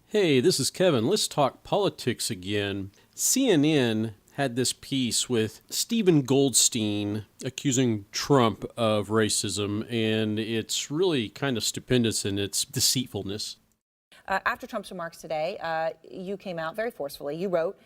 Hey, this is Kevin. Let's talk politics again. CNN had this piece with Stephen Goldstein accusing Trump of racism, and it's really kind of stupendous in its deceitfulness. After Trump's remarks today, you came out very forcefully. You wrote,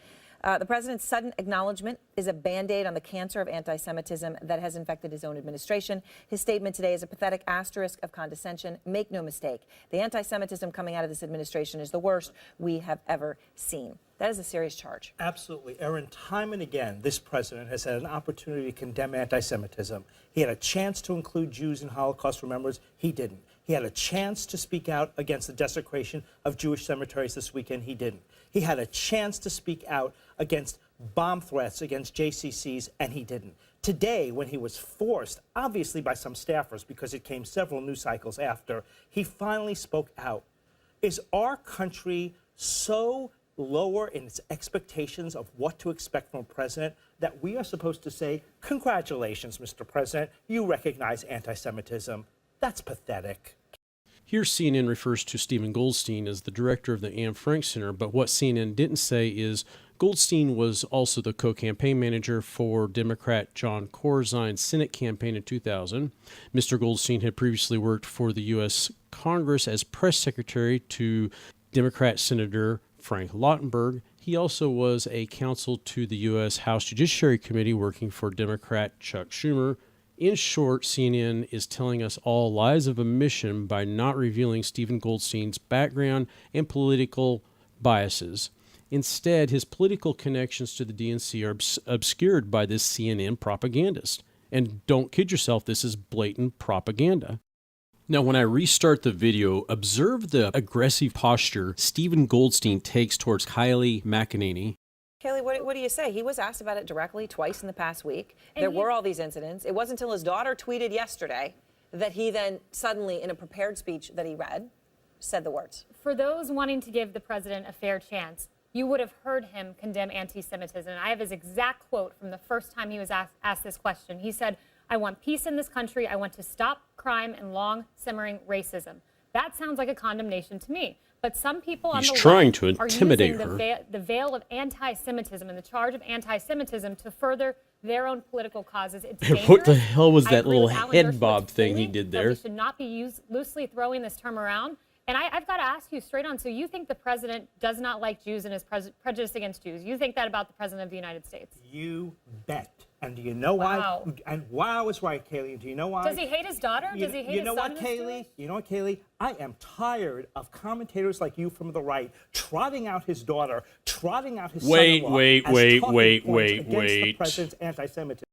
the president's sudden acknowledgement is a Band-Aid on the cancer of anti-Semitism that has infected his own administration. His statement today is a pathetic asterisk of condescension. Make no mistake, the anti-Semitism coming out of this administration is the worst we have ever seen. That is a serious charge. Absolutely. Erin, time and again, this president has had an opportunity to condemn anti-Semitism. He had a chance to include Jews and Holocaust remembrers. He didn't. He had a chance to speak out against the desecration of Jewish cemeteries this weekend. He didn't. He had a chance to speak out against bomb threats against JCCs, and he didn't. Today, when he was forced, obviously by some staffers, because it came several news cycles after, he finally spoke out. Is our country so lower in its expectations of what to expect from a president that we are supposed to say, congratulations, Mr. President, you recognize anti-Semitism? That's pathetic. Here, CNN refers to Stephen Goldstein as the director of the Anne Frank Center, but what CNN didn't say is Goldstein was also the co-campaign manager for Democrat John Corzine's Senate campaign in 2000. Mr. Goldstein had previously worked for the U.S. Congress as press secretary to Democrat Senator Frank Lautenberg. He also was a counsel to the U.S. House Judiciary Committee working for Democrat Chuck Schumer. In short, CNN is telling us all lies of omission by not revealing Stephen Goldstein's background and political biases. Instead, his political connections to the DNC are obscured by this CNN propagandist. And don't kid yourself, this is blatant propaganda. Now, when I restart the video, observe the aggressive posture Stephen Goldstein takes towards Kayleigh McEnany. Kayleigh, what do you say? He was asked about it directly twice in the past week. There were all these incidents. It wasn't until his daughter tweeted yesterday that he then suddenly, in a prepared speech that he read, said the words. For those wanting to give the president a fair chance, you would have heard him condemn anti-Semitism. And I have his exact quote from the first time he was asked this question. He said, "I want peace in this country. I want to stop crime and long simmering racism." That sounds like a condemnation to me. But some people on the left are using the veil of anti-Semitism and the charge of anti-Semitism to further their own political causes. It's dangerous. What the hell was that little head bob thing he did there? We should not be loosely throwing this term around. And I've got to ask you straight on, so you think the president does not like Jews and is prejudiced against Jews? You think that about the president of the United States? You bet. And do you know why? And wow is right, Kayleigh. Do you know why? Does he hate his daughter? Does he hate his son? You know what, Kayleigh? I am tired of commentators like you from the right trotting out his daughter, trotting out his son-in-law Wait. the president's anti-Semitism.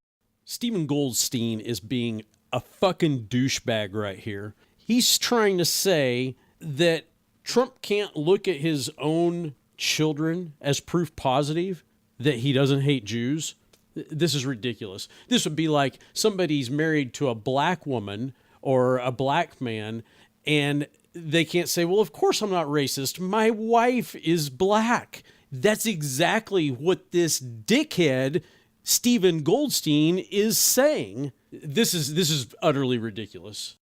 Stephen Goldstein is being a fucking douchebag right here. He's trying to say that Trump can't look at his own children as proof positive that he doesn't hate Jews. This is ridiculous. This would be like somebody's married to a black woman or a black man, and they can't say, well, of course I'm not racist. My wife is black. That's exactly what this dickhead Stephen Goldstein is saying. This is utterly ridiculous.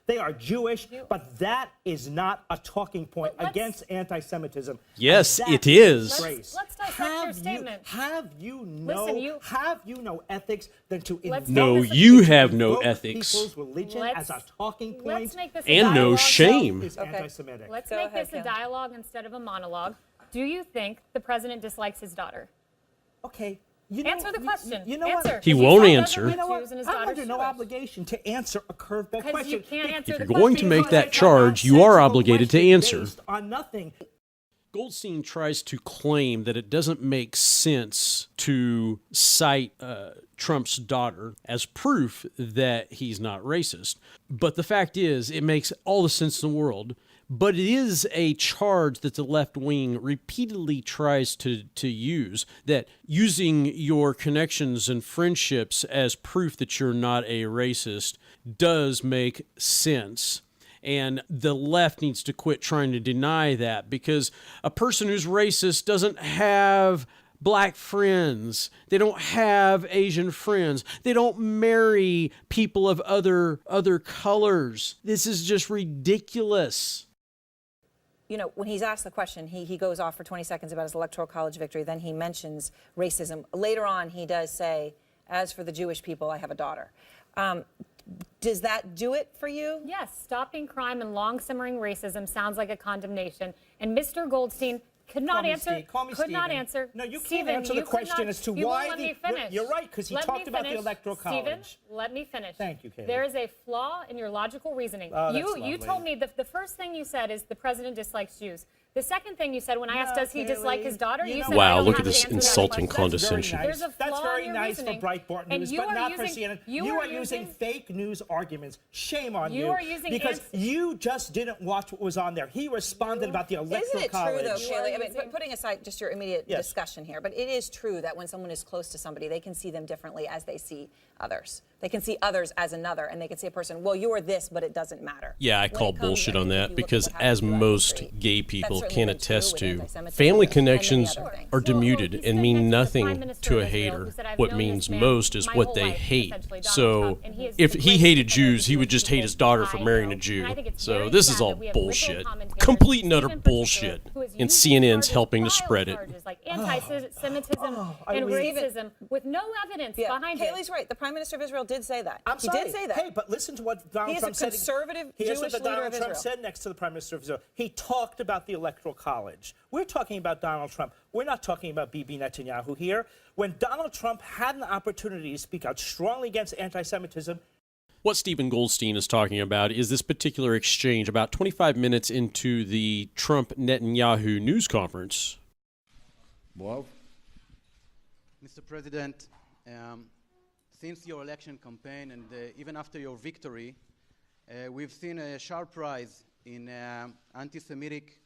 They are Jewish, but that is not a talking point against anti-Semitism. Yes, it is. Let's dissect your statement. Have you no ethics than to No, you have no ethics. People's religion as a talking point? Let's make this and no shame. Anti-Semitic. Let's make this a dialogue instead of a monologue. Do you think the president dislikes his daughter? Okay. Answer the question. You know answer. What? He won't answer. You know what? I'm under no obligation to answer a curveball question. You can't answer if the you're going to make that charge, you are obligated to answer. On nothing. Goldstein tries to claim that it doesn't make sense to cite Trump's daughter as proof that he's not racist. But the fact is, it makes all the sense in the world. But it is a charge that the left wing repeatedly tries to use, that using your connections and friendships as proof that you're not a racist does make sense. And the left needs to quit trying to deny that, because a person who's racist doesn't have black friends. They don't have Asian friends. They don't marry people of other colors. This is just ridiculous. you know, when he's asked the question, he goes off for 20 seconds about his electoral college victory. Then he mentions racism. Later on, he does say, as for the Jewish people, I have a daughter. Does that do it for you? Yes, stopping crime and long simmering racism sounds like a condemnation. And Mr. Goldstein could not answer. Could not answer. No, you Stephen, can't answer the question as to you why. won't let me finish. You're right, because he talked about the Electoral College. Stephen, let me finish. Thank you, Kayleigh. There is a flaw in your logical reasoning. Oh, you that's told me the first thing you said is the president dislikes Jews. The second thing you said when I asked, does he dislike his daughter? You said, wow, I don't look have at this to answer that insulting question. condescension. That's There's a very nice. flaw That's very in your nice reasoning. for Breitbart And News, you but are not for using- CNN. you You are are using using- fake news arguments. Shame on you. You are using because you just didn't watch what was on there. He responded about the Electoral Isn't it College. true, though, Kayleigh? I mean, using- putting aside just your immediate Yes. discussion here, but it is true that when someone is close to somebody, they can see them differently as they see others. They can see others as another, and they can see a person, well, you are this, but it doesn't matter. Yeah, I When call it comes- bullshit I on mean, if that you look at because, what happened as throughout most history, gay that's people certainly can been true attest with to, anti-Semitism family and many connections other things. are denuded he and said mean next to the nothing Prime Minister to a of Israel, hater. who said, "I've What known means this man most is my what whole they life," hate. essentially, Donald So, Trump, and he is if the he greatest hated defender of Jews, he would just hate Jewish his daughter for people marrying I a know. Jew. And I think it's So very this is sad all that we have liberal bullshit. commentators, Complete and utter Stephen particular, bullshit. who is And using CNN's charges, helping to vile spread it. charges like anti-Semitism I and mean- racism with no evidence Yeah, behind it. Kayleigh's right. The Prime Minister of Israel did say that. I'm he sorry. did say that. Hey, but listen to what Donald He is Trump a said. conservative Here's Jewish what leader Donald of Trump Israel. said next to the Prime Minister of Israel. He talked about the Electoral College. We're talking about Donald Trump. We're not talking about Bibi Netanyahu here. When Donald Trump had an opportunity to speak out strongly against anti-Semitism, What Stephen Goldstein is talking about is this particular exchange about 25 minutes into the Trump-Netanyahu news conference. Mr. President, since your election campaign and even after your victory, we've seen a sharp rise in anti-Semitic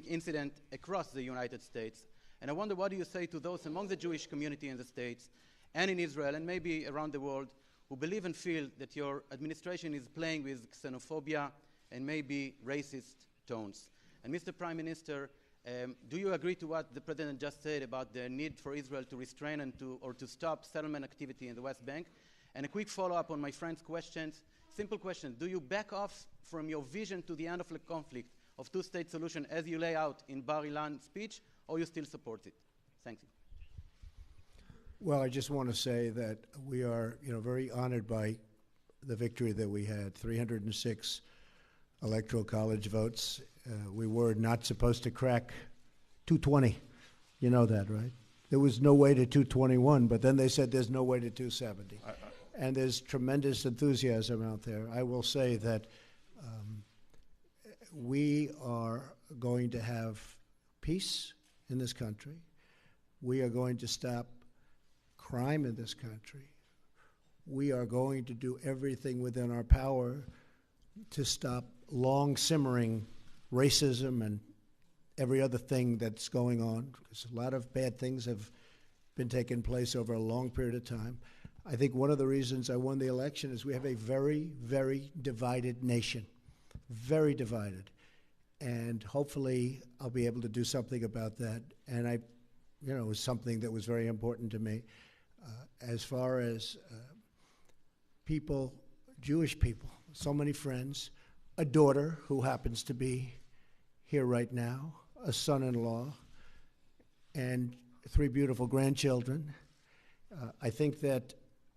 incident across the United States. And I wonder, what do you say to those among the Jewish community in the States and in Israel and maybe around the world who believe and feel that your administration is playing with xenophobia and maybe racist tones? And Mr. Prime Minister, do you agree to what the President just said about the need for Israel to restrain and to stop settlement activity in the West Bank? And a quick follow-up on my friend's questions. Simple question. Do you back off from your vision to the end of the conflict of two-state solution as you lay out in Bar Ilan speech, or you still support it? Thank you. Well, I just want to say that we are, very honored by the victory that we had, 306 electoral college votes. We were not supposed to crack 220. You know that, right? There was no way to 221, but then they said there's no way to 270. And there's tremendous enthusiasm out there. I will say that we are going to have peace in this country. We are going to stop crime in this country. We are going to do everything within our power to stop long simmering racism and every other thing that's going on, because a lot of bad things have been taking place over a long period of time. I think one of the reasons I won the election is we have a very, very divided nation, very divided. And hopefully I'll be able to do something about that. And it was something that was very important to me. As far as people, Jewish people, so many friends, a daughter who happens to be here right now, a son-in-law, and 3 beautiful grandchildren. I think that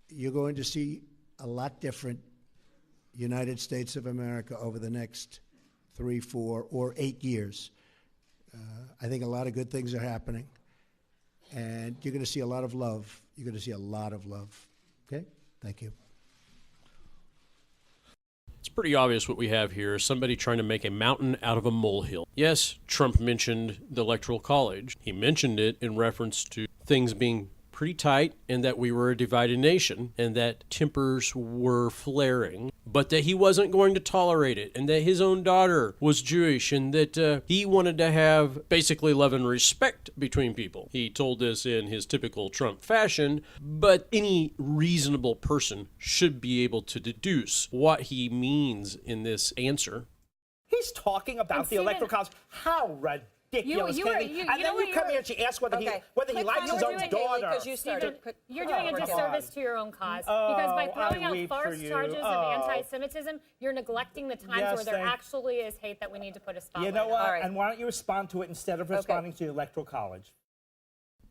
you're going to see a lot different United States of America over the next 3, 4, or 8 years. I think a lot of good things are happening, and you're going to see a lot of love. You're going to see a lot of love. Okay? Thank you. It's pretty obvious what we have here. Somebody trying to make a mountain out of a molehill. Yes, Trump mentioned the Electoral College. He mentioned it in reference to things being pretty tight and that we were a divided nation and that tempers were flaring, but that he wasn't going to tolerate it and that his own daughter was Jewish and that he wanted to have basically love and respect between people. He told this in his typical Trump fashion, but any reasonable person should be able to deduce what he means in this answer. he's talking about the Electoral College. How ridiculous. You were- Kayleigh. you- And you know then what you you come were- here and she asks whether he Okay. whether he Quick likes final his own word, Kayleigh, daughter. because you started. Stephen, Quick- you're doing a my disservice God. to your own cause Oh, because by I throwing out weep for farce you. charges Oh. of anti-Semitism, you're neglecting the times Yes, where there thank- actually is hate that we need to put a spotlight You know what? All right. And why don't you respond to it instead of responding to the Electoral College?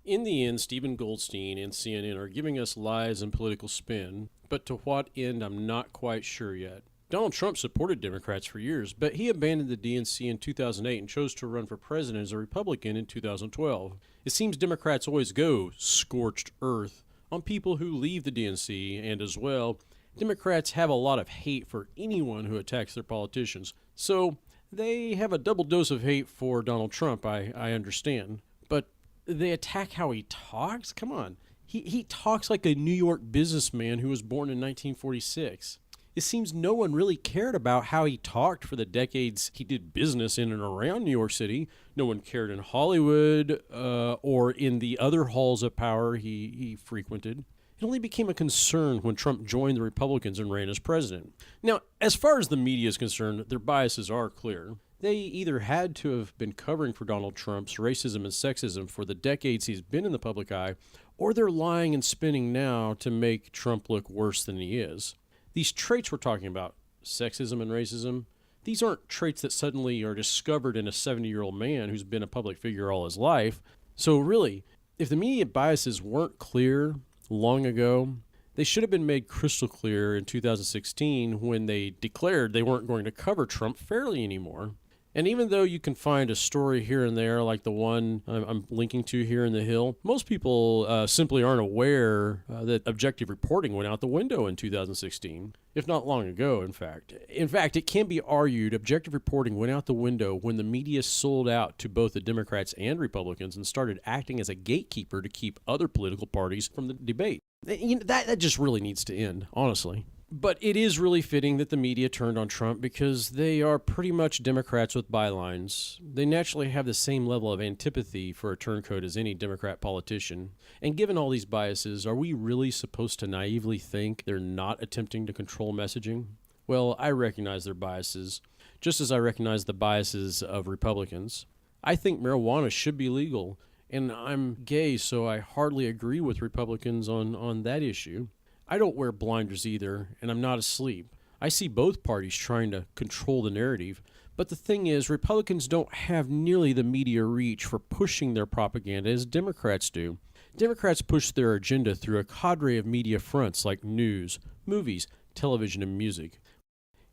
In the end, Stephen Goldstein and CNN are giving us lies and political spin, but to what end, I'm not quite sure yet. Donald Trump supported Democrats for years, but he abandoned the DNC in 2008 and chose to run for president as a Republican in 2012. It seems Democrats always go scorched earth on people who leave the DNC, and as well, Democrats have a lot of hate for anyone who attacks their politicians. So they have a double dose of hate for Donald Trump, I understand. But they attack how he talks? Come on. He talks like a New York businessman who was born in 1946. It seems no one really cared about how he talked for the decades he did business in and around New York City. No one cared in Hollywood or in the other halls of power he frequented. It only became a concern when Trump joined the Republicans and ran as president. Now, as far as the media is concerned, their biases are clear. They either had to have been covering for Donald Trump's racism and sexism for the decades he's been in the public eye, or they're lying and spinning now to make Trump look worse than he is. These traits we're talking about, sexism and racism, these aren't traits that suddenly are discovered in a 70-year-old man who's been a public figure all his life. So really, if the media biases weren't clear long ago, they should have been made crystal clear in 2016 when they declared they weren't going to cover Trump fairly anymore. And even though you can find a story here and there, like the one I'm linking to here in the Hill, most people simply aren't aware that objective reporting went out the window in 2016, if not long ago, in fact. In fact, it can be argued objective reporting went out the window when the media sold out to both the Democrats and Republicans and started acting as a gatekeeper to keep other political parties from the debate. That just really needs to end, honestly. But it is really fitting that the media turned on Trump because they are pretty much Democrats with bylines. They naturally have the same level of antipathy for a turncoat as any Democrat politician. And given all these biases, are we really supposed to naively think they're not attempting to control messaging? Well, I recognize their biases, just as I recognize the biases of Republicans. I think marijuana should be legal, and I'm gay, so I hardly agree with Republicans on that issue. I don't wear blinders either, and I'm not asleep. I see both parties trying to control the narrative, but the thing is, Republicans don't have nearly the media reach for pushing their propaganda as Democrats do. Democrats push their agenda through a cadre of media fronts like news, movies, television, and music.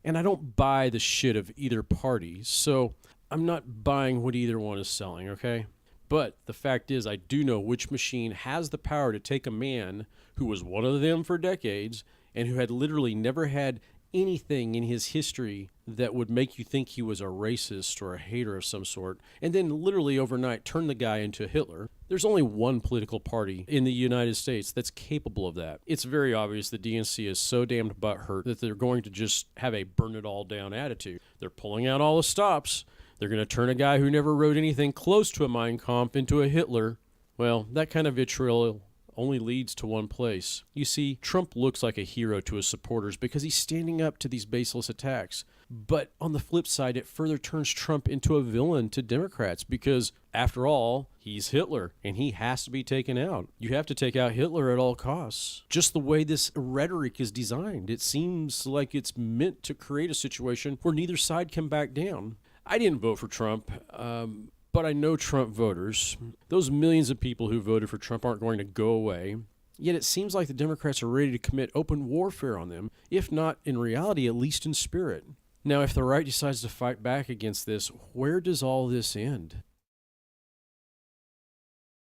And I don't buy the shit of either party, so I'm not buying what either one is selling, okay? But the fact is, I do know which machine has the power to take a man who was one of them for decades and who had literally never had anything in his history that would make you think he was a racist or a hater of some sort, and then literally overnight turn the guy into Hitler. There's only one political party in the United States that's capable of that. It's very obvious the DNC is so damned butthurt that they're going to just have a burn it all down attitude. They're pulling out all the stops. They're going to turn a guy who never wrote anything close to a Mein Kampf into a Hitler. Well, that kind of vitriol only leads to one place. You see, Trump looks like a hero to his supporters because he's standing up to these baseless attacks. But on the flip side, it further turns Trump into a villain to Democrats because, after all, he's Hitler and he has to be taken out. You have to take out Hitler at all costs. Just the way this rhetoric is designed, it seems like it's meant to create a situation where neither side can back down. I didn't vote for Trump, but I know Trump voters. Those millions of people who voted for Trump aren't going to go away. Yet it seems like the Democrats are ready to commit open warfare on them, if not in reality, at least in spirit. Now, if the right decides to fight back against this, where does all this end?